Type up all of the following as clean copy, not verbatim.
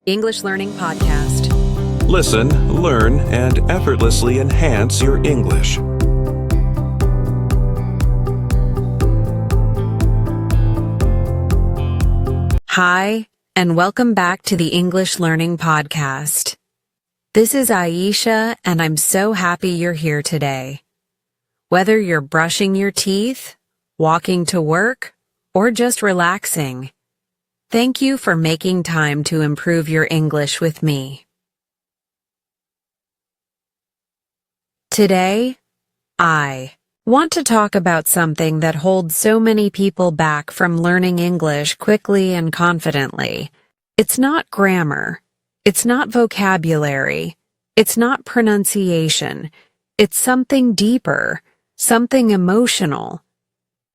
English Learning Podcast. Listen, learn, and effortlessly enhance your English. Hi, and welcome back to the English Learning Podcast. This is Aisha, and I'm so happy you're here today. Whether you're brushing your teeth, walking to work, or just relaxing, thank you for making time to improve your English with me. Today, I want to talk about something that holds so many people back from learning English quickly and confidently. It's not grammar. It's not vocabulary. It's not pronunciation. It's something deeper, something emotional.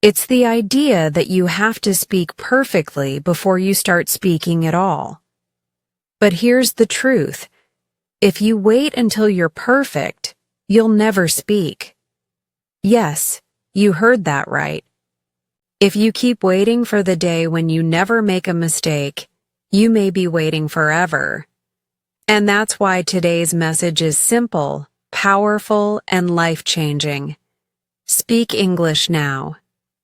It's the idea that you have to speak perfectly before you start speaking at all. But here's the truth. If you wait until you're perfect, you'll never speak. Yes, you heard that right. If you keep waiting for the day when you never make a mistake, you may be waiting forever. And that's why today's message is simple, powerful, and life-changing. Speak English now.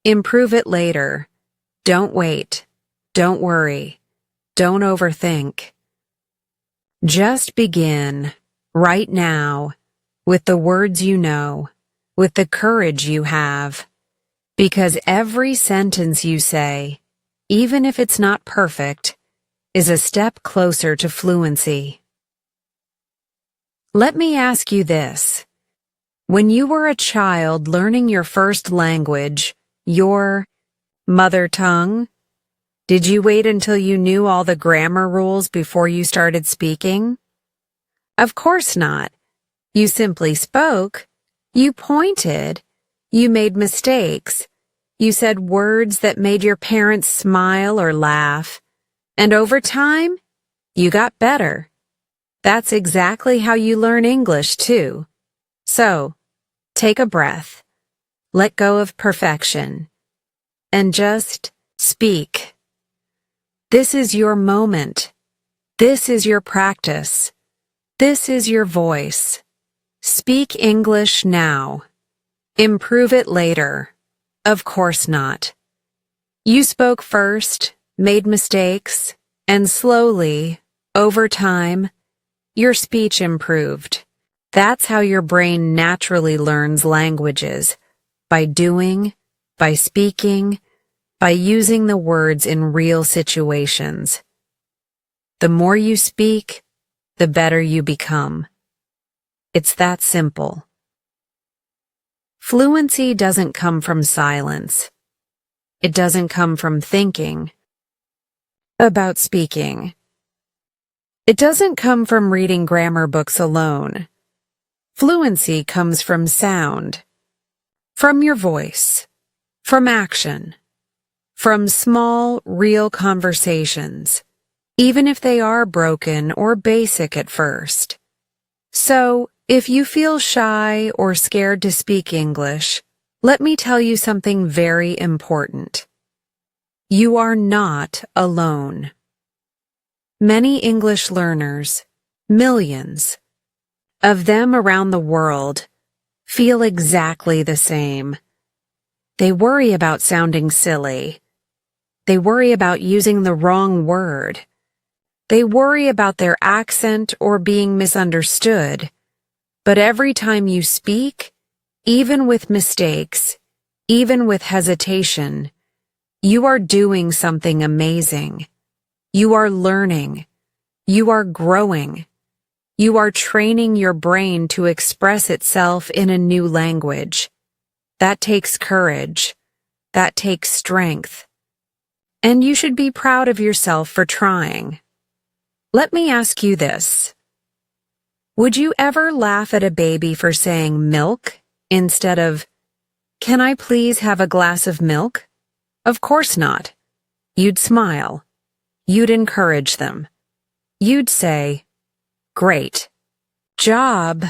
Improve it later. Don't wait. Don't worry. Don't overthink. Just begin, right now, with the words you know, with the courage you have, because every sentence you say, even if it's not perfect, is a step closer to fluency. Let me ask you this. When you were a child learning your first language, your mother tongue, did you wait until you knew all the grammar rules before you started speaking? Of course not. You simply spoke, you pointed, you made mistakes, you said words that made your parents smile or laugh, and over time, you got better. That's exactly how you learn English, too. So, take a breath, let go of perfection, and just speak. This is your moment. This is your practice. This is your voice. Speak English now. Improve it later. Of course not. You spoke first, made mistakes, and slowly, over time, your speech improved. That's how your brain naturally learns languages, by doing, by speaking, by using the words in real situations. The more you speak, the better you become. It's that simple. Fluency doesn't come from silence. It doesn't come from thinking about speaking. It doesn't come from reading grammar books alone. Fluency comes from sound, from your voice, from action, from small, real conversations, even if they are broken or basic at first. So, if you feel shy or scared to speak English, let me tell you something very important. You are not alone. Many English learners, millions of them around the world, feel exactly the same. They worry about sounding silly. They worry about using the wrong word. They worry about their accent or being misunderstood. But every time you speak, even with mistakes, even with hesitation, you are doing something amazing. You are learning. You are growing. You are training your brain to express itself in a new language. That takes courage. That takes strength. And you should be proud of yourself for trying. Let me ask you this. Would you ever laugh at a baby for saying milk instead of, "Can I please have a glass of milk?" Of course not. You'd smile. You'd encourage them. You'd say, "Great job."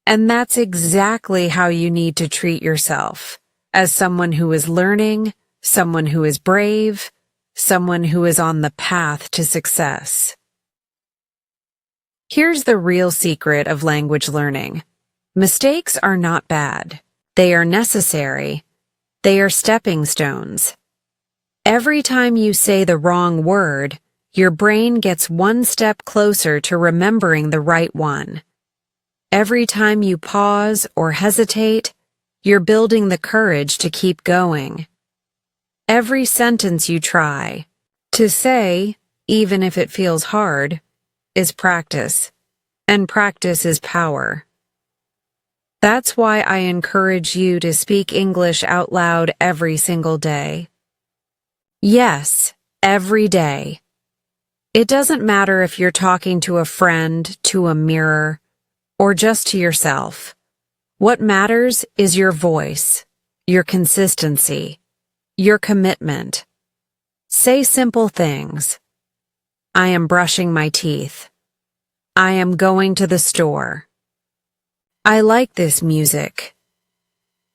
And that's exactly how you need to treat yourself, as someone who is learning, someone who is brave, someone who is on the path to success. Here's the real secret of language learning. Mistakes are not bad. They are necessary. They are stepping stones. Every time you say the wrong word, your brain gets one step closer to remembering the right one. Every time you pause or hesitate, you're building the courage to keep going. Every sentence you try to say, even if it feels hard, is practice, and practice is power. That's why I encourage you to speak English out loud every single day. Yes, every day. It doesn't matter if you're talking to a friend, to a mirror, or just to yourself. What matters is your voice, your consistency, your commitment. Say simple things. I am brushing my teeth. I am going to the store. I like this music.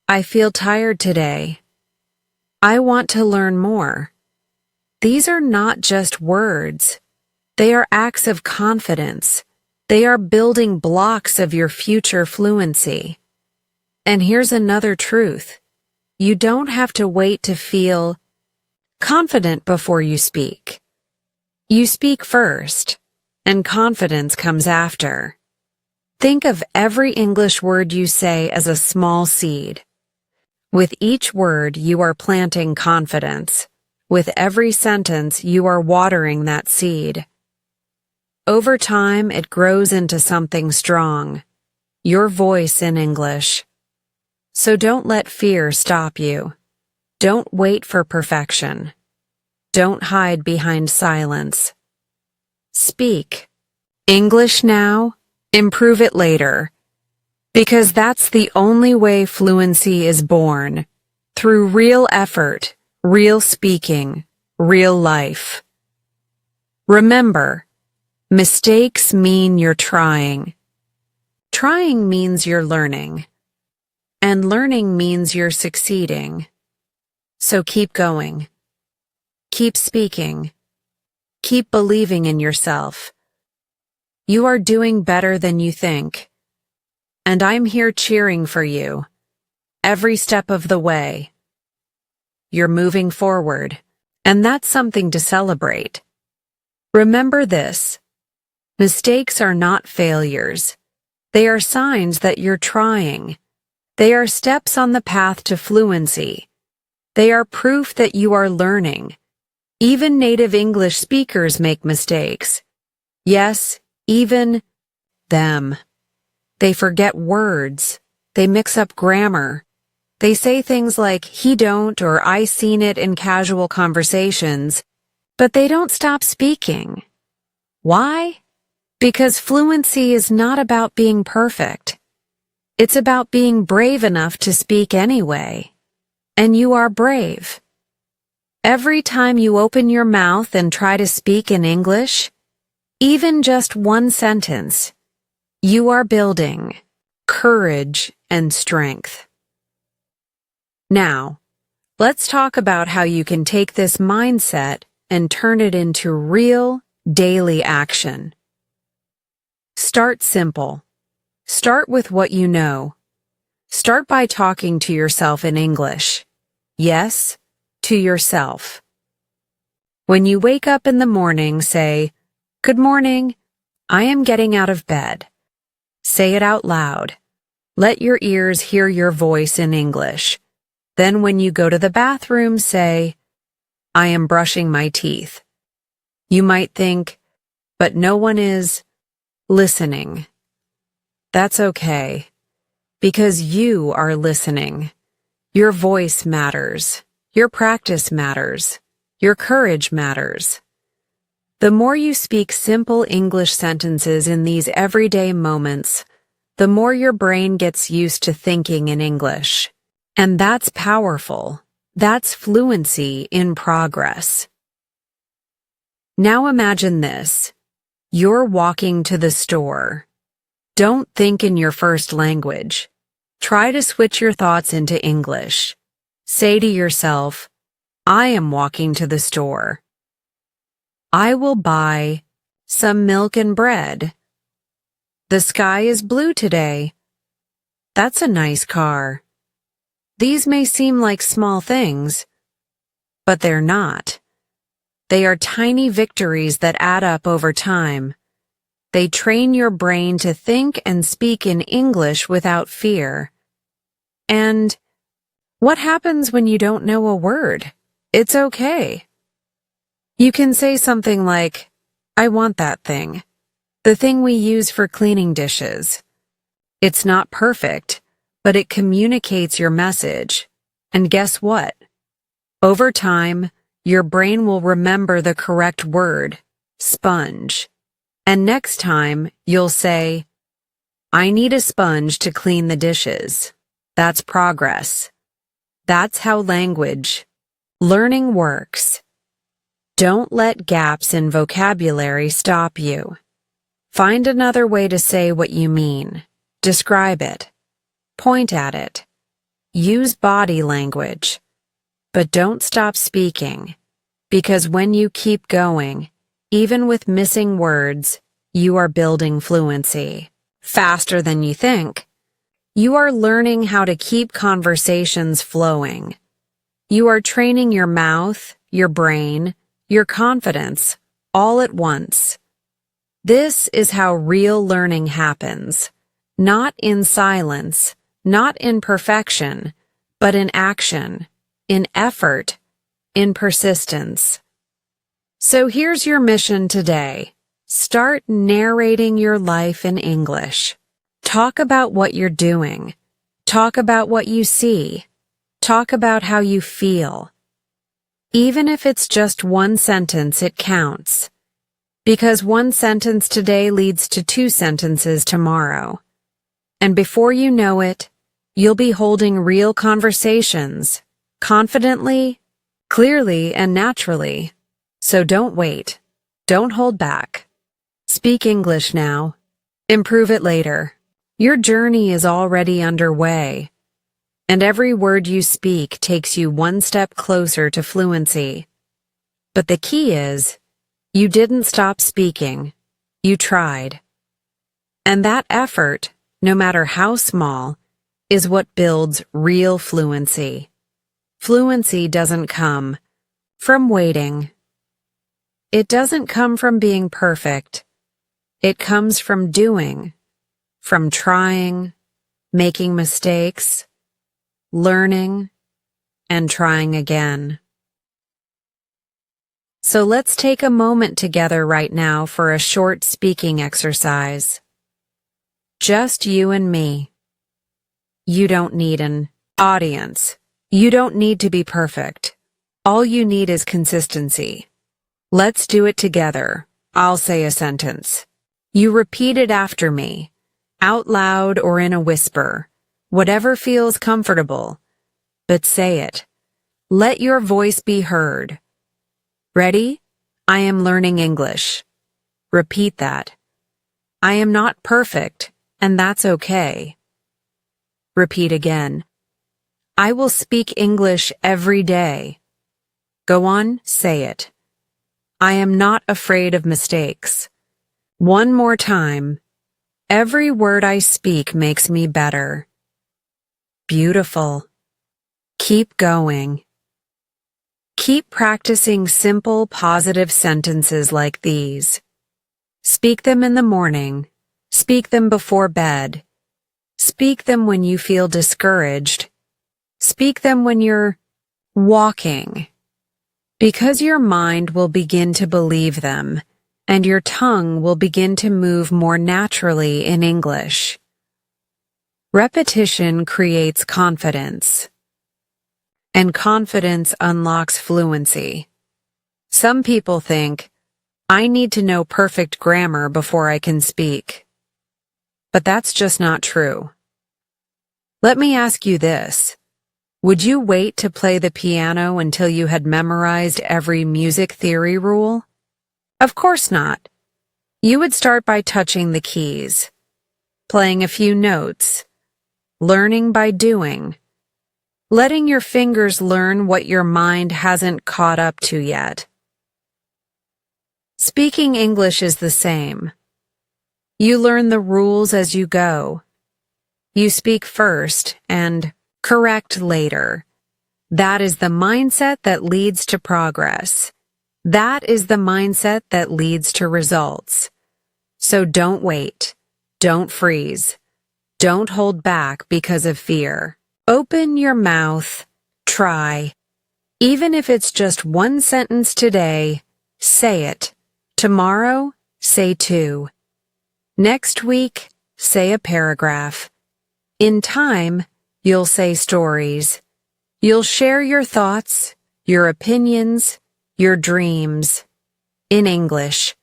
I feel tired today. I want to learn more. These are not just words. They are acts of confidence. They are building blocks of your future fluency. And here's another truth. You don't have to wait to feel confident before you speak. You speak first, and confidence comes after. Think of every English word you say as a small seed. With each word, you are planting confidence. With every sentence, you are watering that seed. Over time, it grows into something strong, your voice in English. So don't let fear stop you. Don't wait for perfection. Don't hide behind silence. Speak. English now, improve it later. Because that's the only way fluency is born. Through real effort, real speaking, real life. Remember, mistakes mean you're trying. Trying means you're learning. And learning means you're succeeding. So keep going. Keep speaking. Keep believing in yourself. You are doing better than you think. And I'm here cheering for you. Every step of the way. You're moving forward. And that's something to celebrate. Remember this. Mistakes are not failures. They are signs that you're trying. They are steps on the path to fluency. They are proof that you are learning. Even native English speakers make mistakes. Yes, even them. They forget words. They mix up grammar. They say things like, he don't, or I seen it in casual conversations, but they don't stop speaking. Why? Because fluency is not about being perfect. It's about being brave enough to speak anyway. And you are brave. Every time you open your mouth and try to speak in English, even just one sentence, you are building courage and strength. Now, let's talk about how you can take this mindset and turn it into real, daily action. Start simple. Start with what you know. Start by talking to yourself in English. Yes, to yourself. When you wake up in the morning, say, "Good morning. I am getting out of bed." Say it out loud. Let your ears hear your voice in English. Then when you go to the bathroom, say, "I am brushing my teeth." You might think, but no one is listening. That's okay, because you are listening. Your voice matters. Your practice matters. Your courage matters. The more you speak simple English sentences in these everyday moments, the more your brain gets used to thinking in English. And that's powerful. That's fluency in progress. Now imagine this. You're walking to the store. Don't think in your first language. Try to switch your thoughts into English. Say to yourself, I am walking to the store. I will buy some milk and bread. The sky is blue today. That's a nice car. These may seem like small things, but they're not. They are tiny victories that add up over time. They train your brain to think and speak in English without fear. And what happens when you don't know a word? It's okay. You can say something like, I want that thing. The thing we use for cleaning dishes. It's not perfect, but it communicates your message. And guess what? Over time, your brain will remember the correct word, sponge. And next time, you'll say, I need a sponge to clean the dishes. That's progress. That's how learning works. Don't let gaps in vocabulary stop you. Find another way to say what you mean. Describe it. Point at it. Use body language. But don't stop speaking, because when you keep going, even with missing words, you are building fluency. Faster than you think. You are learning how to keep conversations flowing. You are training your mouth, your brain, your confidence, all at once. This is how real learning happens. Not in silence, not in perfection, but in action, in effort, in persistence. So here's your mission today. Start narrating your life in English. Talk about what you're doing. Talk about what you see. Talk about how you feel. Even if it's just one sentence, it counts. Because one sentence today leads to 2 sentences tomorrow. And before you know it, you'll be holding real conversations, confidently, clearly, and naturally. So don't wait. Don't hold back. Speak English now. Improve it later. Your journey is already underway. And every word you speak takes you one step closer to fluency. But the key is, you didn't stop speaking. You tried. And that effort, no matter how small, is what builds real fluency. Fluency doesn't come from waiting. It doesn't come from being perfect. It comes from doing, from trying, making mistakes, learning, and trying again. So let's take a moment together right now for a short speaking exercise. Just you and me. You don't need an audience. You don't need to be perfect. All you need is consistency. Let's do it together. I'll say a sentence. You repeat it after me, out loud or in a whisper, whatever feels comfortable. But say it. Let your voice be heard. Ready? I am learning English. Repeat that. I am not perfect, and that's okay. Repeat again. I will speak English every day. Go on, say it. I am not afraid of mistakes. One more time. Every word I speak makes me better. Beautiful. Keep going. Keep practicing simple, positive sentences like these. Speak them in the morning. Speak them before bed. Speak them when you feel discouraged. Speak them when you're walking. Because your mind will begin to believe them, and your tongue will begin to move more naturally in English. Repetition creates confidence. And confidence unlocks fluency. Some people think, I need to know perfect grammar before I can speak. But that's just not true. Let me ask you this. Would you wait to play the piano until you had memorized every music theory rule? Of course not. You would start by touching the keys, playing a few notes, learning by doing, letting your fingers learn what your mind hasn't caught up to yet. Speaking English is the same. You learn the rules as you go. You speak first and correct later. That is the mindset that leads to progress. That is the mindset that leads to results. So don't wait. Don't freeze. Don't hold back because of fear. Open your mouth. Try. Even if it's just one sentence today, say it. Tomorrow, say two. Next week, say a paragraph. In time, you'll say stories. You'll share your thoughts, your opinions, your dreams in English.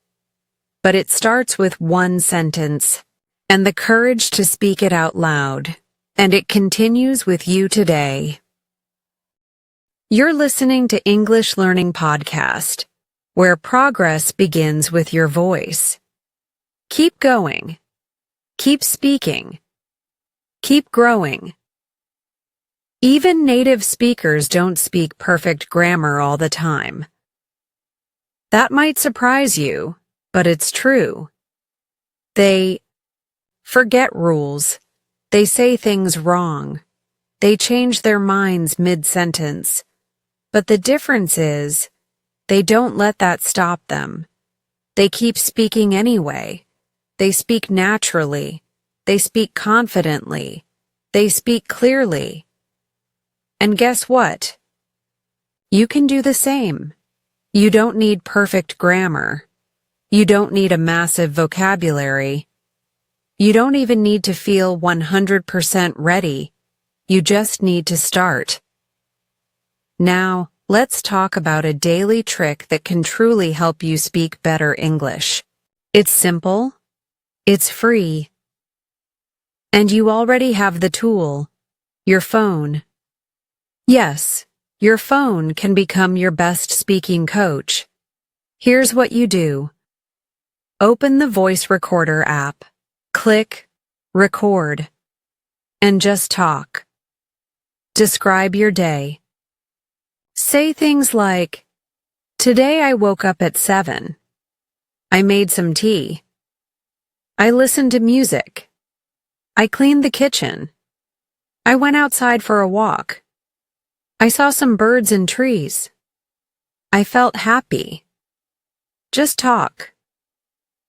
But it starts with one sentence and the courage to speak it out loud. And it continues with you today. You're listening to English Learning Podcast, where progress begins with your voice. Keep going. Keep speaking. Keep growing. Even native speakers don't speak perfect grammar all the time. That might surprise you, but it's true. They forget rules. They say things wrong. They change their minds mid-sentence. But the difference is, they don't let that stop them. They keep speaking anyway. They speak naturally. They speak confidently. They speak clearly. And guess what? You can do the same. You don't need perfect grammar. You don't need a massive vocabulary. You don't even need to feel 100% ready. You just need to start. Now, let's talk about a daily trick that can truly help you speak better English. It's simple. It's free. And you already have the tool, your phone. Yes, your phone can become your best speaking coach. Here's what you do. Open the voice recorder app. Click Record. And just talk. Describe your day. Say things like, today I woke up at 7. I made some tea. I listened to music. I cleaned the kitchen. I went outside for a walk. I saw some birds and trees. I felt happy. Just talk.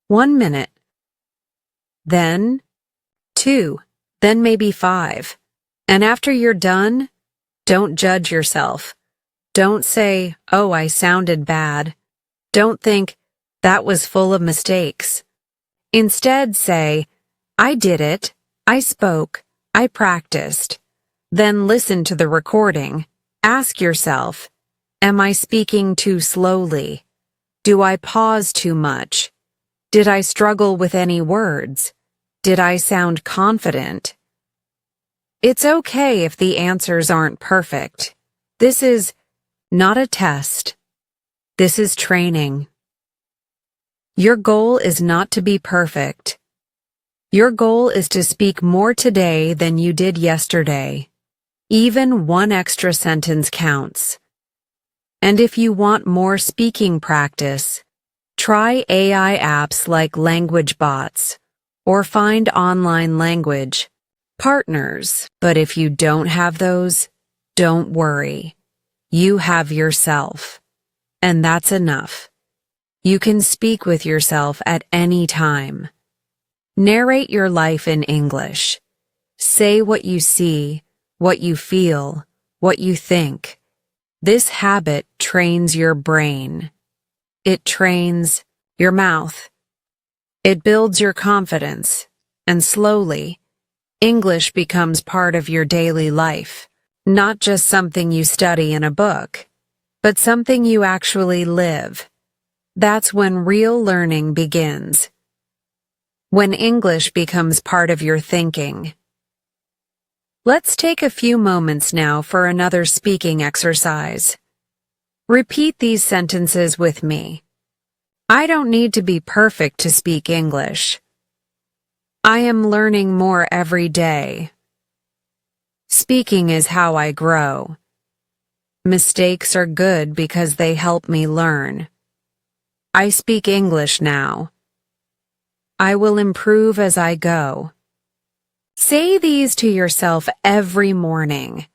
1 minute. Then 2. Then maybe 5. And after you're done, don't judge yourself. Don't say, oh, I sounded bad. Don't think, that was full of mistakes. Instead say, I did it. I spoke. I practiced. Then listen to the recording. Ask yourself, am I speaking too slowly? Do I pause too much? Did I struggle with any words? Did I sound confident? It's okay if the answers aren't perfect. This is not a test. This is training. Your goal is not to be perfect. Your goal is to speak more today than you did yesterday. Even one extra sentence counts. And if you want more speaking practice, try AI apps like Language Bots or find online language partners. But if you don't have those, don't worry. You have yourself. And that's enough. You can speak with yourself at any time. Narrate your life in English. Say what you see, what you feel, what you think. This habit trains your brain. It trains your mouth. It builds your confidence, and slowly, English becomes part of your daily life, not just something you study in a book, but something you actually live. That's when real learning begins. When English becomes part of your thinking. Let's take a few moments now for another speaking exercise. Repeat these sentences with me. I don't need to be perfect to speak English. I am learning more every day. Speaking is how I grow. Mistakes are good because they help me learn. I speak English now. I will improve as I go. Say these to yourself every morning,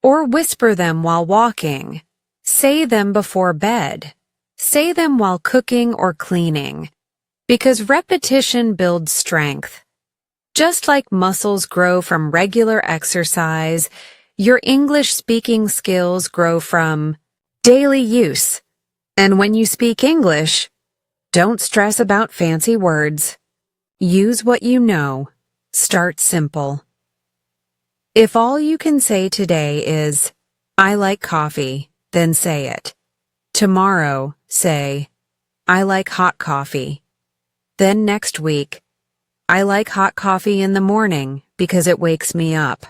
or whisper them while walking. Say them before bed. Say them while cooking or cleaning, because repetition builds strength. Just like muscles grow from regular exercise, your English speaking skills grow from daily use. And when you speak English, don't stress about fancy words. Use what you know. Start simple. If all you can say today is, I like coffee, then say it. Tomorrow, say, I like hot coffee. Then next week, I like hot coffee in the morning because it wakes me up.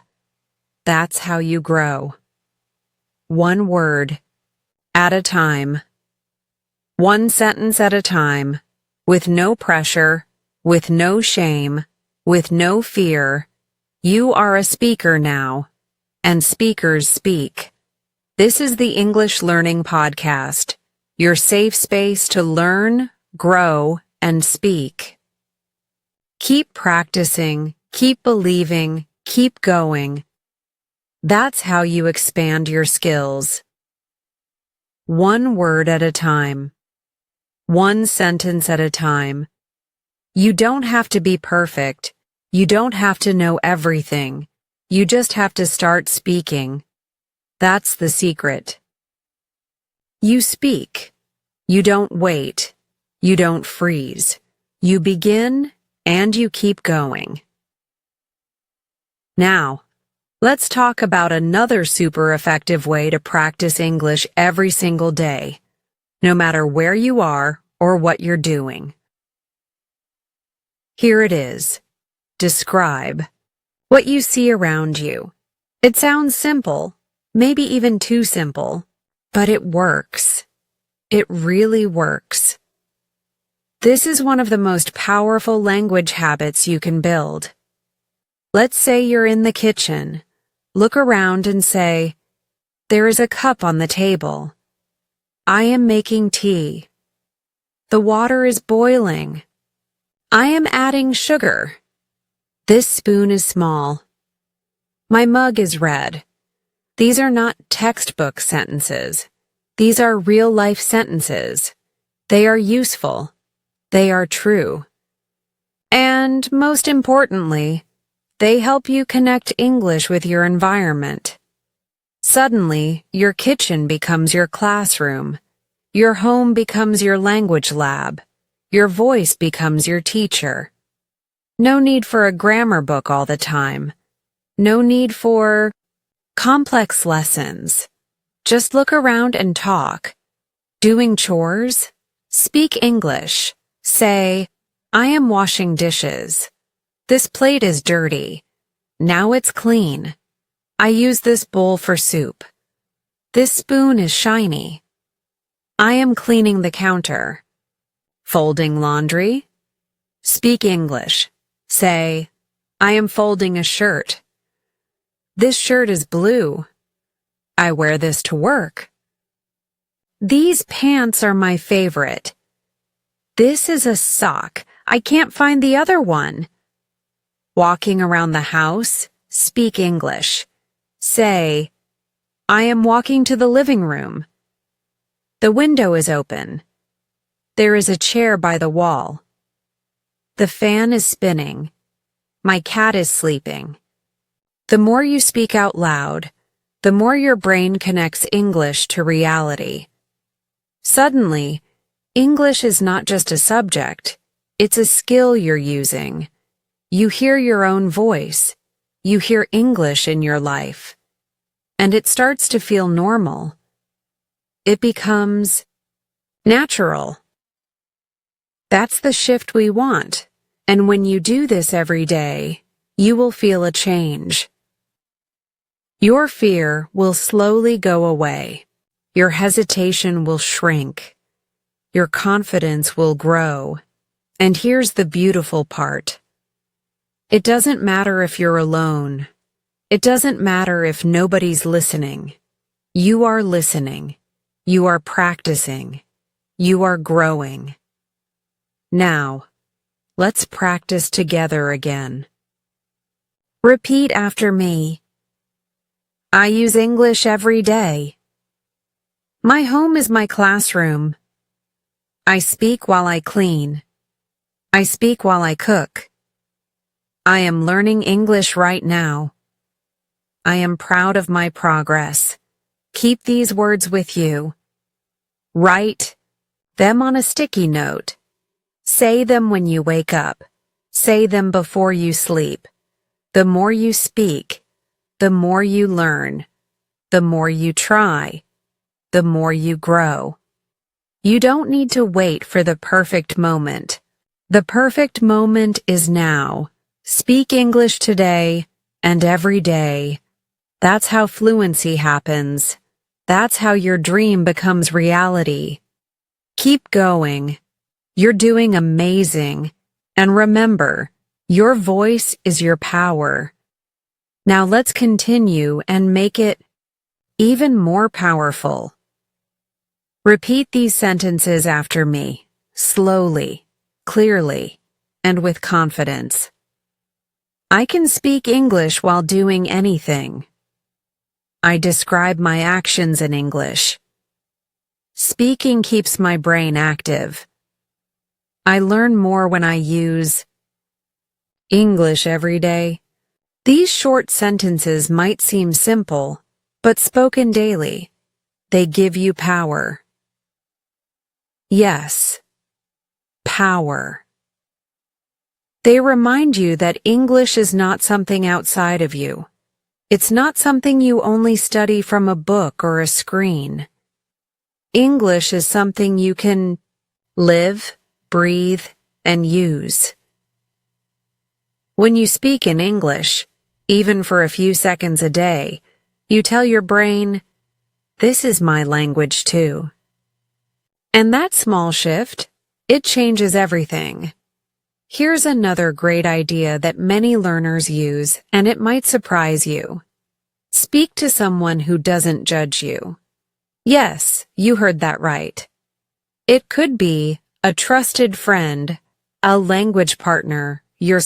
That's how you grow. One word at a time. One sentence at a time, with no pressure, with no shame, with no fear. You are a speaker now, and speakers speak. This is the English Learning Podcast, your safe space to learn, grow, and speak. Keep practicing, keep believing, keep going. That's how you expand your skills. One word at a time. One sentence at a time. You don't have to be perfect. You don't have to know everything. You just have to start speaking. That's the secret. You speak. You don't wait. You don't freeze. You begin and you keep going. Now, let's talk about another super effective way to practice English every single day, no matter where you are or what you're doing. Here it is. Describe what you see around you. It sounds simple, maybe even too simple, but it works. It really works. This is one of the most powerful language habits you can build. Let's say you're in the kitchen. Look around and say, there is a cup on the table. I am making tea. The water is boiling. I am adding sugar. This spoon is small. My mug is red. These are not textbook sentences. These are real-life sentences. They are useful. They are true. And most importantly, they help you connect English with your environment. Suddenly, your kitchen becomes your classroom. Your home becomes your language lab. Your voice becomes your teacher. No need for a grammar book all the time. No need for complex lessons. Just look around and talk. Doing chores? Speak English. Say, I am washing dishes. This plate is dirty. Now it's clean. I use this bowl for soup. This spoon is shiny. I am cleaning the counter. Folding laundry? Speak English. Say, I am folding a shirt. This shirt is blue. I wear this to work. These pants are my favorite. This is a sock. I can't find the other one. Walking around the house, speak English. Say, I am walking to the living room. The window is open. There is a chair by the wall. The fan is spinning. My cat is sleeping. The more you speak out loud, the more your brain connects English to reality. Suddenly, English is not just a subject, it's a skill you're using. You hear your own voice. You hear English in your life. And it starts to feel normal. It becomes natural. That's the shift we want. And when you do this every day, you will feel a change. Your fear will slowly go away. Your hesitation will shrink. Your confidence will grow. And here's the beautiful part. It doesn't matter if you're alone. It doesn't matter if nobody's listening. You are listening. You are practicing. You are growing. Now, Let's practice together again. Repeat after me. I use English every day. My home is my classroom. I speak while I clean. I speak while I cook. I am learning English right now. I am proud of my progress. Keep these words with you. Write them on a sticky note. Say them when you wake up. Say them before you sleep. The more you speak, the more you learn. The more you try, the more you grow. You don't need to wait for the perfect moment. The perfect moment is now. Speak English today and every day. That's how fluency happens. That's how your dream becomes reality. Keep going. You're doing amazing. And remember, your voice is your power. Now let's continue and make it even more powerful. Repeat these sentences after me, slowly, clearly, and with confidence. I can speak English while doing anything. I describe my actions in English. Speaking keeps my brain active. I learn more when I use English every day. These short sentences might seem simple, but spoken daily, they give you power. Yes, power. They remind you that English is not something outside of you. It's not something you only study from a book or a screen. English is something you can live, breathe, and use. When you speak in English, even for a few seconds a day, you tell your brain, this is my language too. And that small shift, it changes everything. Here's another great idea that many learners use, and it might surprise you. Speak to someone who doesn't judge you. Yes, you heard that right. It could be a trusted friend, a language partner, your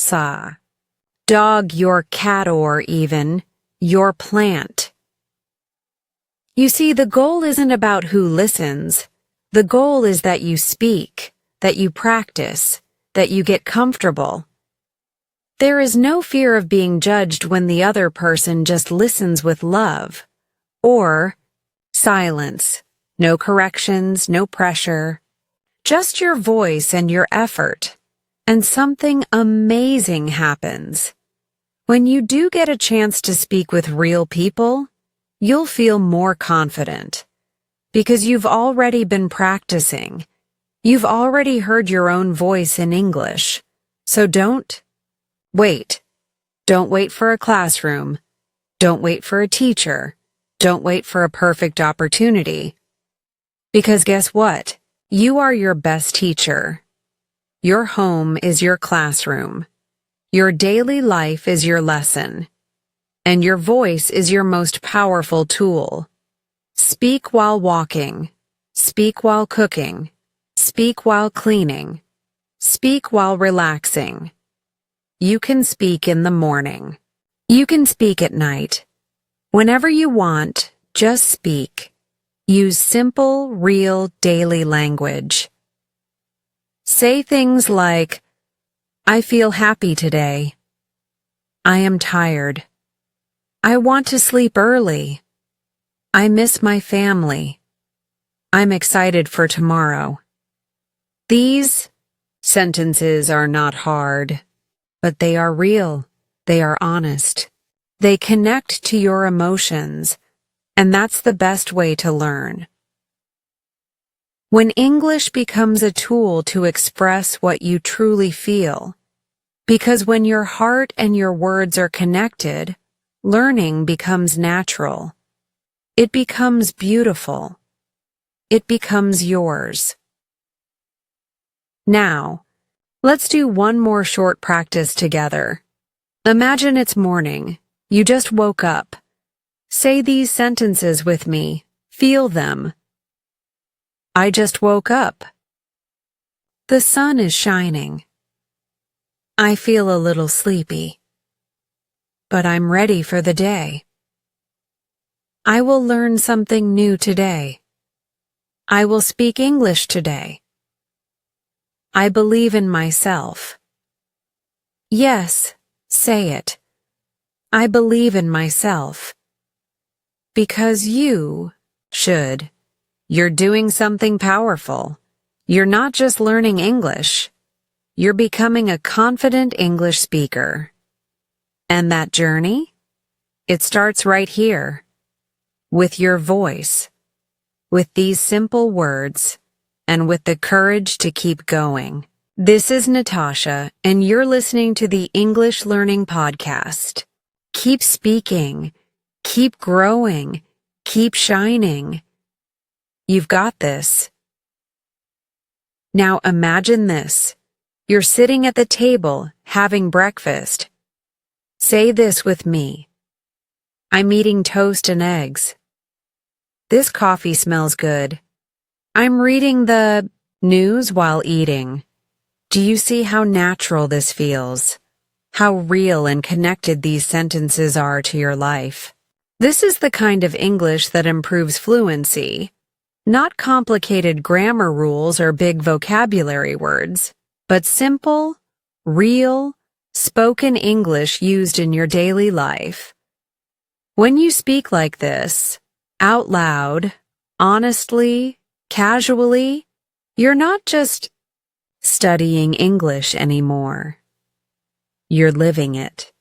dog, your cat, or even your plant. You see, the goal isn't about who listens. The goal is that you speak, that you practice, that you get comfortable. There is no fear of being judged when the other person just listens with love. Or silence. No corrections, no pressure. Just your voice and your effort. And something amazing happens. When you do get a chance to speak with real people, you'll feel more confident. Because you've already been practicing. You've already heard your own voice in English. So don't wait. Don't wait for a classroom. Don't wait for a teacher. Don't wait for a perfect opportunity. Because guess what? You are your best teacher. Your home is your classroom. Your daily life is your lesson. And your voice is your most powerful tool. Speak while walking. Speak while cooking. Speak while cleaning. Speak while relaxing. You can speak in the morning. You can speak at night. Whenever you want, just speak. Use simple, real, daily language. Say things like, I feel happy today. I am tired. I want to sleep early. I miss my family. I'm excited for tomorrow. These sentences are not hard, but they are real. They are honest. They connect to your emotions, and that's the best way to learn. When English becomes a tool to express what you truly feel, because when your heart and your words are connected, learning becomes natural. It becomes beautiful. It becomes yours. Now, let's do one more short practice together. Imagine it's morning. You just woke up. Say these sentences with me. Feel them. I just woke up. The sun is shining. I feel a little sleepy, but I'm ready for the day. I will learn something new today. I will speak English today. I believe in myself. Yes, say it. I believe in myself. Because you should. You're doing something powerful. You're not just learning English. You're becoming a confident English speaker. And that journey? It starts right here. With your voice. With these simple words. And with the courage to keep going. This is Natasha, and you're listening to the English Learning Podcast. Keep speaking. Keep growing. Keep shining. You've got this. Now imagine this. You're sitting at the table, having breakfast. Say this with me. I'm eating toast and eggs. This coffee smells good. I'm reading the news while eating. Do you see how natural this feels? How real and connected these sentences are to your life? This is the kind of English that improves fluency. Not complicated grammar rules or big vocabulary words, but simple, real, spoken English used in your daily life. When you speak like this, out loud, honestly, casually, you're not just studying English anymore. You're living it.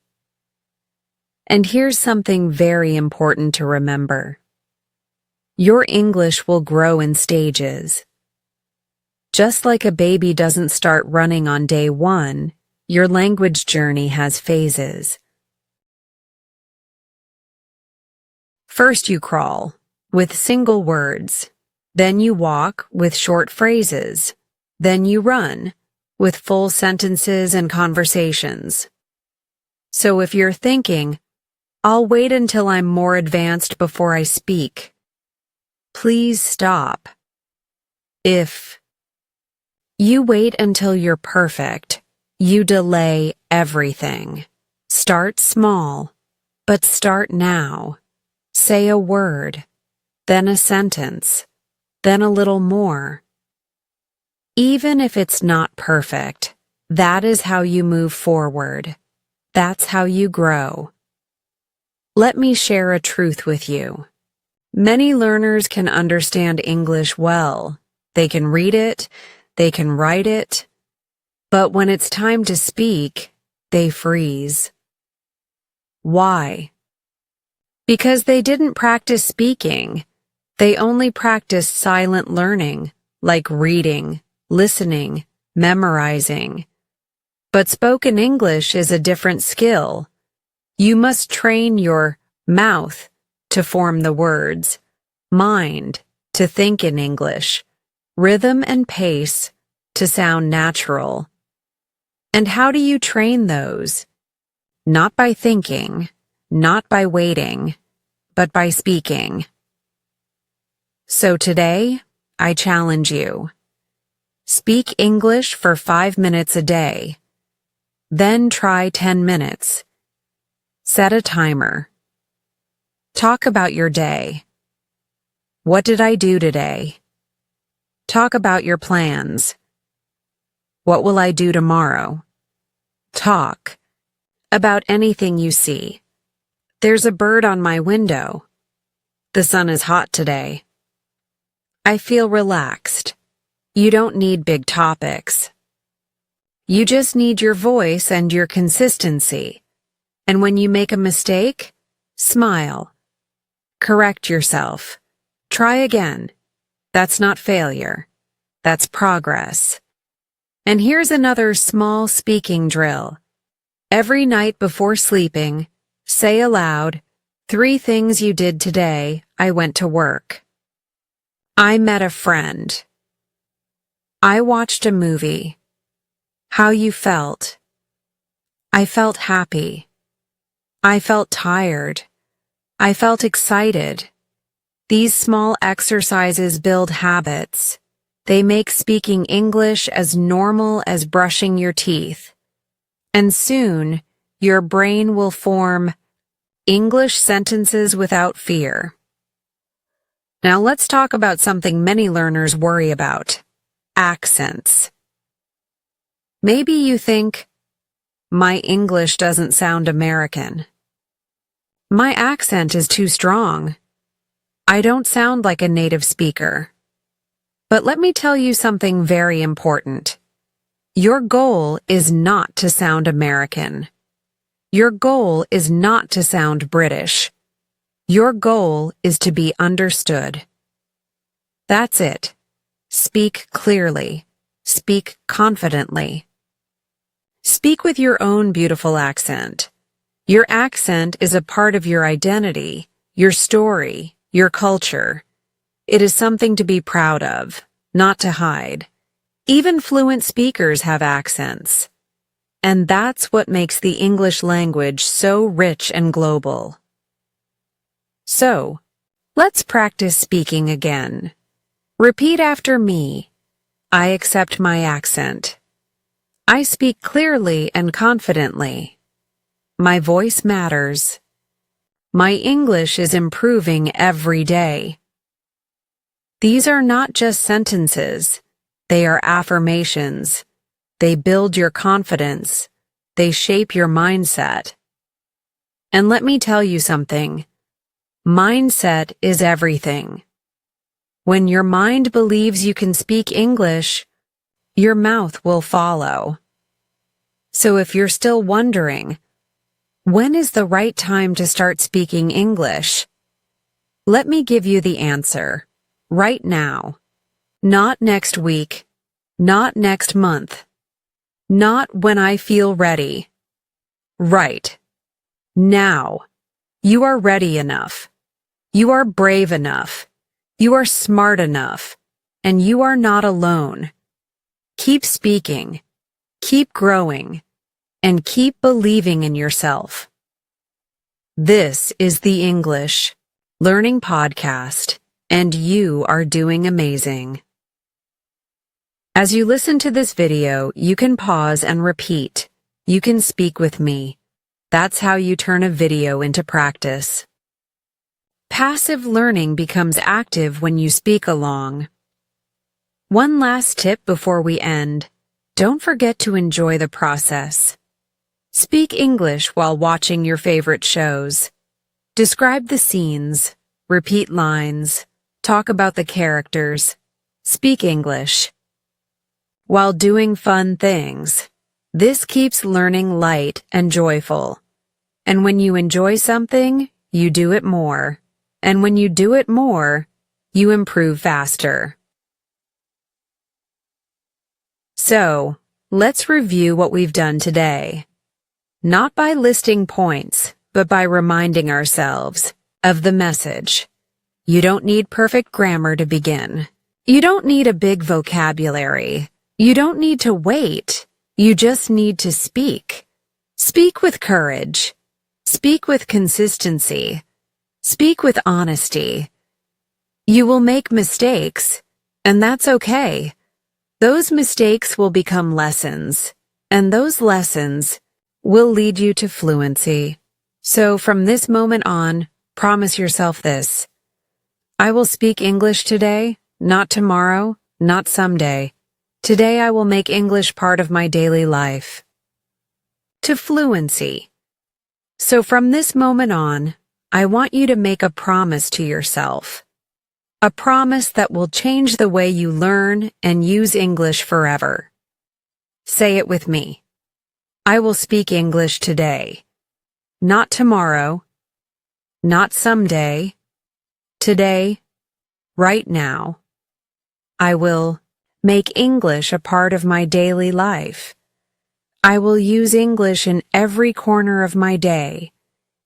And here's something very important to remember. Your English will grow in stages. Just like a baby doesn't start running on day one, your language journey has phases. First you crawl, with single words. Then you walk, with short phrases. Then you run, with full sentences and conversations. So if you're thinking, I'll wait until I'm more advanced before I speak, please stop. If you wait until you're perfect, you delay everything. Start small, but start now. Say a word, then a sentence, then a little more. Even if it's not perfect, that is how you move forward. That's how you grow. Let me share a truth with you. Many learners can understand English well. They can read it, they can write it, but when it's time to speak, they freeze. Why? Because they didn't practice speaking. They only practiced silent learning, like reading, listening, memorizing. But spoken English is a different skill. You must train your mouth to form the words, mind to think in English, rhythm and pace to sound natural. And how do you train those? Not by thinking, not by waiting, but by speaking. So today, I challenge you. Speak English for 5 minutes a day. Then try 10 minutes. Set a timer. Talk about your day. What did I do today? Talk about your plans. What will I do tomorrow? Talk about anything you see. There's a bird on my window. The sun is hot today. I feel relaxed. You don't need big topics. You just need your voice and your consistency. And when you make a mistake, smile. Correct yourself. Try again. That's not failure. That's progress. And here's another small speaking drill. Every night before sleeping, say aloud, 3 things you did today. I went to work. I met a friend. I watched a movie. How you felt. I felt happy. I felt tired. I felt excited. These small exercises build habits. They make speaking English as normal as brushing your teeth. And soon, your brain will form English sentences without fear. Now let's talk about something many learners worry about: accents. Maybe you think, my English doesn't sound American. My accent is too strong. I don't sound like a native speaker. But let me tell you something very important. Your goal is not to sound American. Your goal is not to sound British. Your goal is to be understood. That's it. Speak clearly. Speak confidently. Speak with your own beautiful accent. Your accent is a part of your identity, your story, your culture. It is something to be proud of, not to hide. Even fluent speakers have accents. And that's what makes the English language so rich and global. So, let's practice speaking again. Repeat after me. I accept my accent. I speak clearly and confidently. My voice matters. My English is improving every day. These are not just sentences. They are affirmations. They build your confidence. They shape your mindset. And let me tell you something. Mindset is everything. When your mind believes you can speak English, your mouth will follow. So if you're still wondering, when is the right time to start speaking English? Let me give you the answer. Right now. Not next week. Not next month. Not when I feel ready. Right. Now. You are ready enough. You are brave enough. You are smart enough. And you are not alone. Keep speaking. Keep growing. And keep believing in yourself. This is the English Learning Podcast, and you are doing amazing. As you listen to this video, you can pause and repeat. You can speak with me. That's how you turn a video into practice. Passive learning becomes active when you speak along. One last tip before we end. Don't forget to enjoy the process. Speak English while watching your favorite shows. Describe the scenes. Repeat lines. Talk about the characters. Speak English while doing fun things. This keeps learning light and joyful. And when you enjoy something, you do it more. And when you do it more, you improve faster. So, let's review what we've done today. Not by listing points, but by reminding ourselves of the message. You don't need perfect grammar to begin. You don't need a big vocabulary. You don't need to wait. You just need to speak. Speak with courage. Speak with consistency. Speak with honesty. You will make mistakes, and that's okay. Those mistakes will become lessons, and those lessons will lead you to fluency. So from this moment on, promise yourself this. I will speak English today, not tomorrow, not someday. Today I will make English part of my daily life. To fluency. So from this moment on, I want you to make a promise to yourself. A promise that will change the way you learn and use English forever. Say it with me. I will speak English today. Not tomorrow. Not someday. Today. Right now. I will make English a part of my daily life. I will use English in every corner of my day.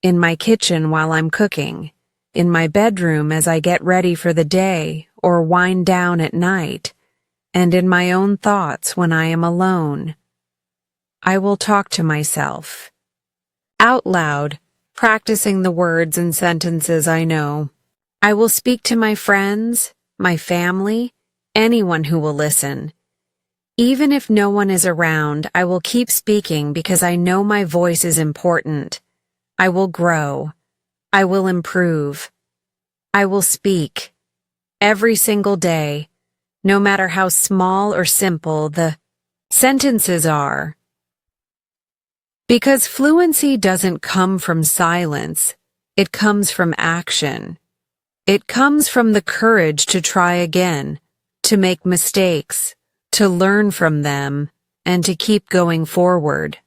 In my kitchen while I'm cooking. In my bedroom as I get ready for the day or wind down at night. And in my own thoughts when I am alone. I will talk to myself. Out loud, practicing the words and sentences I know. I will speak to my friends, my family, anyone who will listen. Even if no one is around, I will keep speaking because I know my voice is important. I will grow. I will improve. I will speak. Every single day, no matter how small or simple the sentences are. Because fluency doesn't come from silence, it comes from action. It comes from the courage to try again, to make mistakes, to learn from them, and to keep going forward.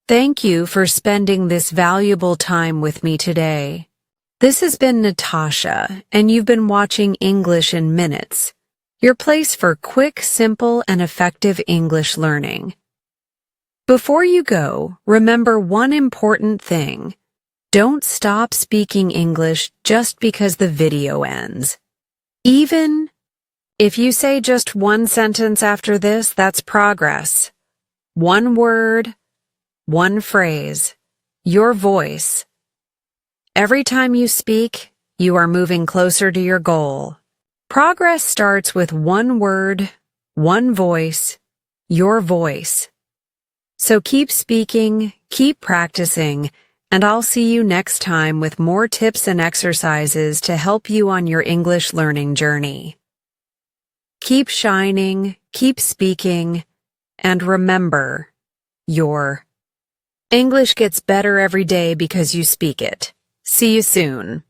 Thank you for spending this valuable time with me today. This has been Natasha, and you've been watching English in Minutes, your place for quick, simple, and effective English learning. Before you go, remember one important thing. Don't stop speaking English just because the video ends. Even if you say just one sentence after this, that's progress. One word, one phrase, your voice. Every time you speak, you are moving closer to your goal. Progress starts with one word, one voice, your voice. So keep speaking, keep practicing, and I'll see you next time with more tips and exercises to help you on your English learning journey. Keep shining, keep speaking, and remember, your English gets better every day because you speak it. See you soon.